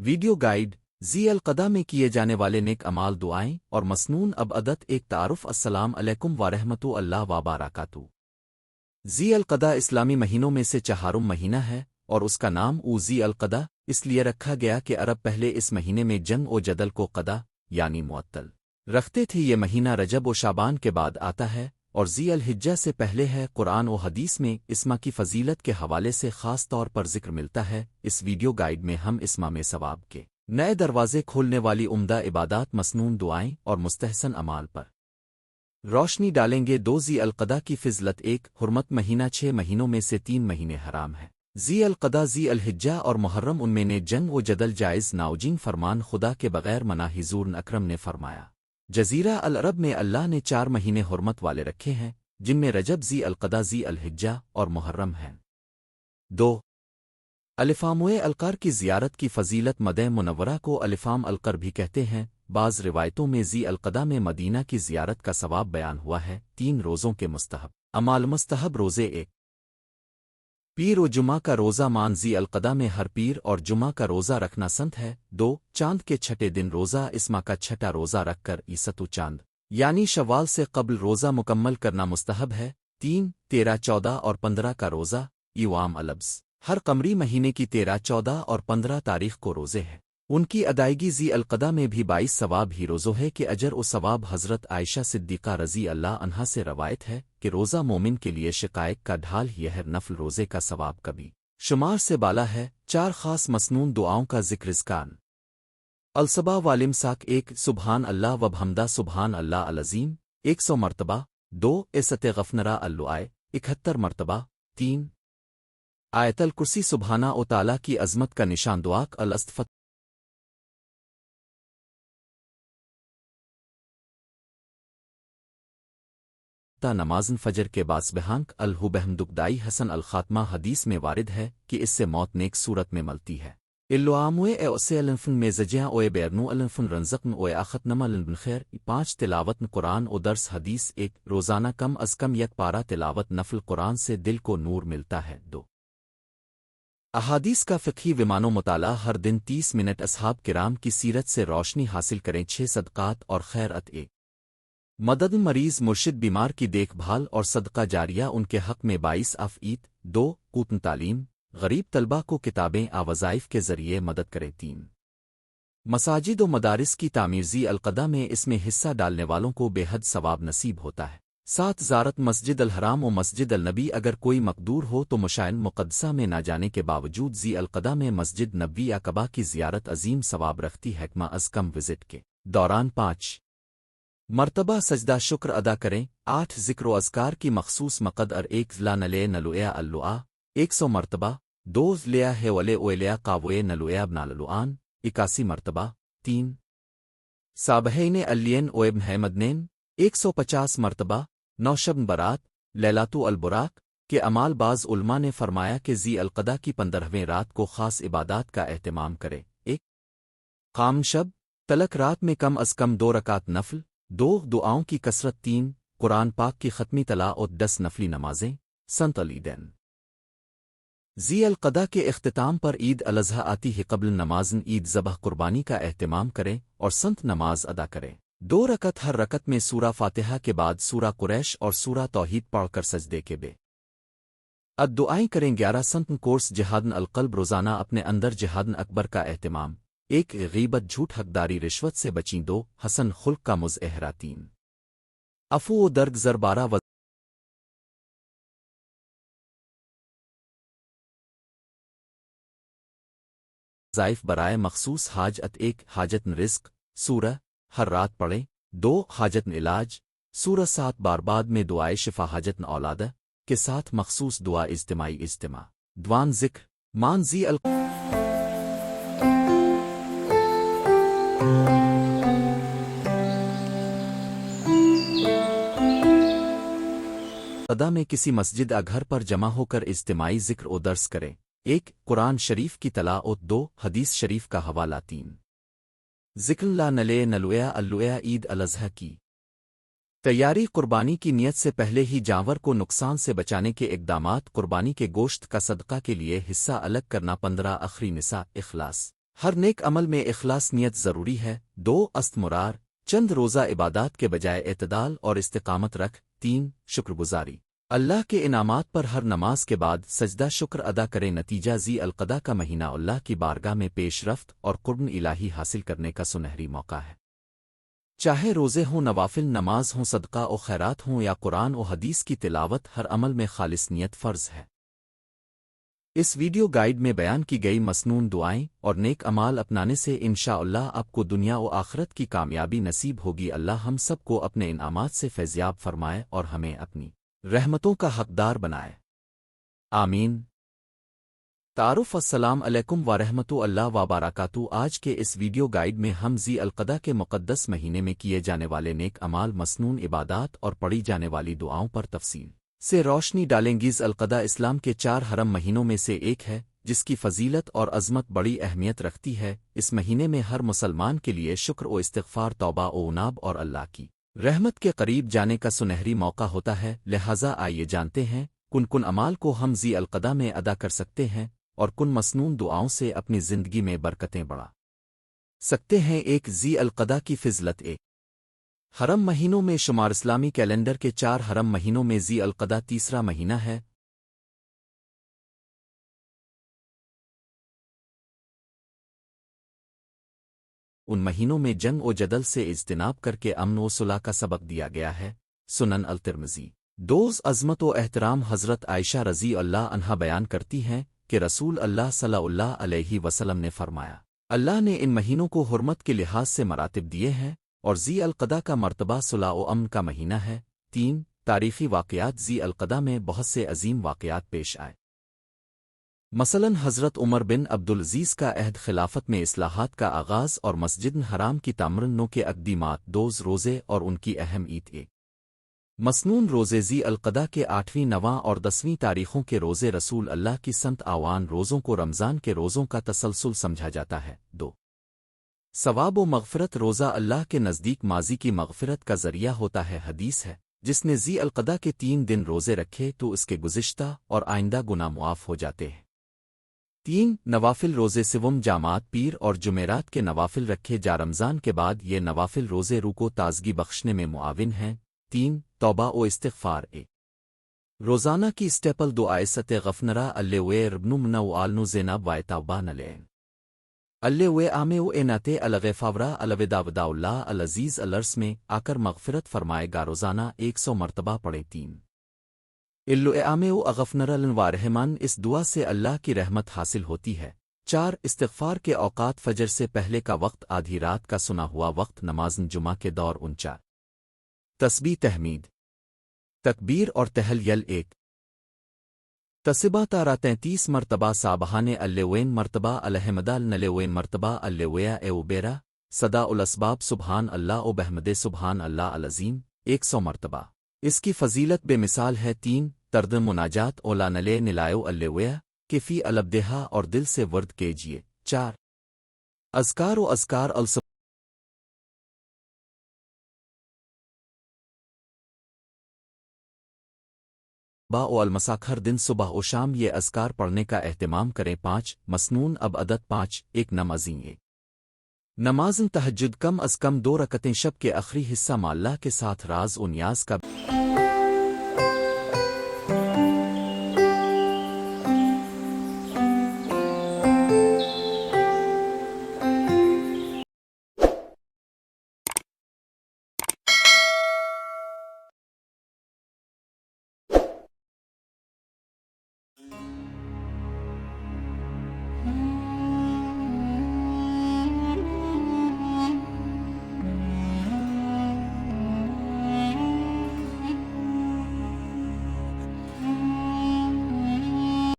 Video guide ذی القدا میں کیے جانے والے نیک امال دعائیں اور مسنون عبادت ایک تعارف السلام علیکم ورحمۃ اللہ وبرکاتہ۔ ذی القدا اسلامی مہینوں میں سے چہارم مہینہ ہے اور اس کا نام ذی القدا اس لیے رکھا گیا کہ عرب پہلے اس مہینے میں جنگ و جدل کو قدا یعنی معطل رکھتے تھے۔ یہ مہینہ رجب و شعبان کے بعد آتا ہے اور ذی الحجہ سے پہلے ہے۔ قرآن و حدیث میں اسما کی فضیلت کے حوالے سے خاص طور پر ذکر ملتا ہے۔ اس ویڈیو گائیڈ میں ہم اسما میں ثواب کے نئے دروازے کھولنے والی عمدہ عبادات مسنون دعائیں اور مستحسن اعمال پر روشنی ڈالیں گے۔ ذی القدا کی فضیلت ایک حرمت مہینہ 6 مہینوں میں سے 3 مہینے حرام ہے۔ ذی القدا ذی الحجہ اور محرم ان میں نے جنگ و جدل جائز ناؤجین فرمان خدا کے بغیر منع۔ حضور اکرم نے فرمایا جزیرہ العرب میں اللہ نے 4 مہینے حرمت والے رکھے ہیں جن میں رجب ذی القدا ذی الحجہ اور محرم ہیں۔ 2 الفام القر کی زیارت کی فضیلت مدینہ منورہ کو الفام القر بھی کہتے ہیں۔ بعض روایتوں میں ذی القدا میں مدینہ کی زیارت کا ثواب بیان ہوا ہے۔ 3 روزوں کے مستحب اعمال مستحب روزے 1 پیر و جمعہ کا روزہ مان ذی القدا میں ہر پیر اور جمعہ کا روزہ رکھنا سنت ہے۔ 2 چاند کے چھٹے دن روزہ اسما کا چھٹا روزہ رکھ کر عیسۃ چاند یعنی شوال سے قبل روزہ مکمل کرنا مستحب ہے۔ 3 13 14 اور 15 کا روزہ یوام الابس ہر قمری مہینے کی 13 14 اور 15 تاریخ کو روزے ہیں۔ ان کی ادائیگی ذی القدا میں بھی 22 ثواب ہی روزوں ہے کہ اجر و ثواب حضرت عائشہ صدیقہ رضی اللہ عنہا سے روایت ہے کہ روزہ مومن کے لیے شقائق کا ڈھال ہی ہے۔ نفل روزے کا ثواب کبھی شمار سے بالا ہے۔ 4 خاص مسنون دعاؤں کا ذکر ذکان الصبا والمساک 1 سبحان اللہ وبحمدہ سبحان اللہ العظیم 100 مرتبہ۔ 2 عزت غفنرا اللعائے 71 مرتبہ۔ 3 آیت الکرسی سبحانہ و تعالی کی عظمت کا نشان دعاق الاستفت نمازن فجر کے باسبہانک الہبہمدکدائی حسن الخاتمہ حدیث میں وارد ہے کہ اس سے موت نیک صورت میں ملتی ہے۔ اللعاموے اے اسے الفن میں زجیاں اوے بیرنو الفن رنزقن اوے آخت نما البن خیر 5 تلاوت قرآن و درس حدیث 1 روزانہ کم از کم 1 پارہ تلاوت نفل قرآن سے دل کو نور ملتا ہے۔ 2 احادیث کا فقہی ومان و مطالعہ ہر دن 30 منٹ اصحاب کرام کی سیرت سے روشنی حاصل کریں۔ 6 صدقات اور خیرات 1 مدد مریض مرشد بیمار کی دیکھ بھال اور صدقہ جاریہ ان کے حق میں 22 عید 2 قوتن تعلیم غریب طلبہ کو کتابیں وظائف کے ذریعے مدد کرے۔ 3 مساجد و مدارس کی تعمیر ذی القدا میں اس میں حصہ ڈالنے والوں کو بے حد ثواب نصیب ہوتا ہے۔ 7 زیارت مسجد الحرام و مسجد النبی اگر کوئی مقدور ہو تو مشائن مقدسہ میں نہ جانے کے باوجود ذی القدا میں مسجد نبوی عقبہ کی زیارت عظیم ثواب رکھتی ہے۔ کم از کم وزٹ کے دوران 5 مرتبہ سجدہ شکر ادا کریں۔ 8 ذکر و اذکار کی مخصوص مقدر 1 لا نلے نلویا اللعا 100 مرتبہ۔ 2 لیا ہے ولے اویلیا قاوے نلویا بنا للوان 81 مرتبہ۔ 3 صابحین الین اویب حمدنین 150 مرتبہ۔ 9 شب برات لیلاتو البراق کے امال بعض علماء نے فرمایا کہ ذی القدا کی 15ویں رات کو خاص عبادات کا اہتمام کرے۔ 1 قام شب تلک رات میں کم از کم 2 رکعت نفل۔ 2 دعاؤں کی کثرت۔ 3 قرآن پاک کی ختمی تلاوت 10 نفلی نمازیں۔ سنت العیدین ذی القدا کے اختتام پر عید الاضحیٰ آتی ہے۔ قبل نمازن عید ذبح قربانی کا اہتمام کریں اور سنت نماز ادا کریں۔ 2 رکعت ہر رکعت میں سورہ فاتحہ کے بعد سورہ قریش اور سورہ توحید پڑھ کر سجدے کے بے دعائیں کریں۔ 11 سنت کورس جہادن القلب روزانہ اپنے اندر جہادن اکبر کا اہتمام۔ 1 غیبت جھوٹ حقداری رشوت سے بچیں۔ 2 حسن خلق کا مظاہرہ۔ 3 عفو و درگزر۔ 12 وظائف برائے مخصوص حاجت۔ 1 حاجت رزق سورہ ہر رات پڑھیں۔ 2 حاجت علاج سورہ 7 بار بعد میں دعائے شفا حاجت اولادہ کے ساتھ مخصوص دعا اجتماعی اجتماع دوان ذکر مان ذی القدا میں کسی مسجد گھر پر جمع ہو کر اجتماعی ذکر و درس کریں۔ 1 قرآن شریف کی تلاوت۔ 2 حدیث شریف کا حوالہ۔ 3 ذکر لا نلے نلویا اللویا عید الاضحیٰ کی تیاری۔ قربانی کی نیت سے پہلے ہی جانور کو نقصان سے بچانے کے اقدامات۔ قربانی کے گوشت کا صدقہ کے لیے حصہ الگ کرنا۔ 15 آخری نساء اخلاص ہر نیک عمل میں اخلاص نیت ضروری ہے۔ 2 استمرار چند روزہ عبادات کے بجائے اعتدال اور استقامت رکھ۔ 3 شکر گزاری اللہ کے انعامات پر ہر نماز کے بعد سجدہ شکر ادا کرے۔ نتیجہ ذی القعدہ کا مہینہ اللہ کی بارگاہ میں پیش رفت اور قرب الہی حاصل کرنے کا سنہری موقع ہے۔ چاہے روزے ہوں، نوافل نماز ہوں، صدقہ و خیرات ہوں یا قرآن و حدیث کی تلاوت، ہر عمل میں خالص نیت فرض ہے۔ اس ویڈیو گائیڈ میں بیان کی گئی مسنون دعائیں اور نیک اعمال اپنانے سے انشاءاللہ آپ کو دنیا و آخرت کی کامیابی نصیب ہوگی۔ اللہ ہم سب کو اپنے انعامات سے فیضیاب فرمائے اور ہمیں اپنی رحمتوں کا حقدار بنائے، آمین۔ تعارف: السلام علیکم ورحمۃ اللہ وبرکاتہ۔ آج کے اس ویڈیو گائیڈ میں ہم ذی القعدہ کے مقدس مہینے میں کیے جانے والے نیک اعمال، مسنون عبادات اور پڑھی جانے والی دعاؤں پر تفصیل سے روشنی ڈالیں گے۔ ذی القعدہ اسلام کے 4 حرم مہینوں میں سے ایک ہے، جس کی فضیلت اور عظمت بڑی اہمیت رکھتی ہے۔ اس مہینے میں ہر مسلمان کے لیے شکر و استغفار، توبہ و اناب اور اللہ کی رحمت کے قریب جانے کا سنہری موقع ہوتا ہے۔ لہٰذا آئیے جانتے ہیں کن اعمال کو ہم ذی القعدہ میں ادا کر سکتے ہیں اور کن مسنون دعاؤں سے اپنی زندگی میں برکتیں بڑھا سکتے ہیں۔ 1 ذی القعدہ کی فضیلت۔ 1 حرم مہینوں میں شمار: اسلامی کیلنڈر کے 4 حرم مہینوں میں ذی القعدہ تیسرا مہینہ ہے۔ ان مہینوں میں جنگ و جدل سے اجتناب کر کے امن و صلح کا سبق دیا گیا ہے۔ سنن الترمذی۔ 2 عظمت و احترام: حضرت عائشہ رضی اللہ عنہا بیان کرتی ہیں کہ رسول اللہ صلی اللہ علیہ وسلم نے فرمایا، اللہ نے ان مہینوں کو حرمت کے لحاظ سے مراتب دیے ہیں اور ذی القعدہ کا مرتبہ صلح و امن کا مہینہ ہے۔ 3 تاریخی واقعات: ذی القعدہ میں بہت سے عظیم واقعات پیش آئے۔ مثلاً حضرت عمر بن عبدالعزیز کا عہد خلافت میں اصلاحات کا آغاز اور مسجد حرام کی تعمیر کے اقدامات۔ 2 روزے اور ان کی اہم عید۔ 1 مسنون روزے: ذی القعدہ کے 8ویں، 9واں اور 10ویں تاریخوں کے روزے رسول اللہ کی سنت آوان روزوں کو رمضان کے روزوں کا تسلسل سمجھا جاتا ہے۔ 2 ثواب و مغفرت: روزہ اللہ کے نزدیک ماضی کی مغفرت کا ذریعہ ہوتا ہے۔ حدیث ہے، جس نے ذی القعدہ کے 3 دن روزے رکھے تو اس کے گزشتہ اور آئندہ گناہ معاف ہو جاتے ہیں۔ 3 نوافل روزے: سوم، جمعرات، پیر اور جمعرات کے نوافل رکھے جا رمضان کے بعد یہ نوافل روزے روح کو تازگی بخشنے میں معاون ہیں۔ 3 توبہ و استغفار: روزانہ کی اسٹیپل دعائے استغفرنا اللہ و ربنا و آلن زینب و توبہ نلین اللہ و آمے و ایناتے الغفاورہ الوداودا اللہ العزیز الرس میں آ کر مغفرت فرمائے گا۔ روزانہ 100 مرتبہ پڑھیں۔ 3 اللہ آمے و اغفنر الوارحمان، اس دعا سے اللہ کی رحمت حاصل ہوتی ہے۔ 4 استغفار کے اوقات: فجر سے پہلے کا وقت، آدھی رات کا سنا ہوا وقت، نماز جمعہ کے دور۔ 4 تسبیح، تحمید، تکبیر اور تہلیل۔ 1 تسبیح تارا 33 مرتبہ، سابحان اللہ مرتبہ، الحمدہ نلوین مرتبہ، اللہ بیرا صدا الاسباب، سبحان اللہ و بحمد سبحان اللہ العظیم 100 مرتبہ۔ اس کی فضیلت بے مثال ہے۔ 3 ترد مناجات، اولا نلے نلائو اللہ کے فی البدہا، اور دل سے ورد کیجیے۔ 4 اذکار و اذکار صبح و المساک، ہر دن صبح و شام یہ اذکار پڑھنے کا اہتمام کریں۔ 5 مسنون اب عدد 5 1 نمازیں۔ نماز تہجد کم از کم 2 رکعتیں، شب کے آخری حصہ میں اللہ کے ساتھ راز و نیاز کا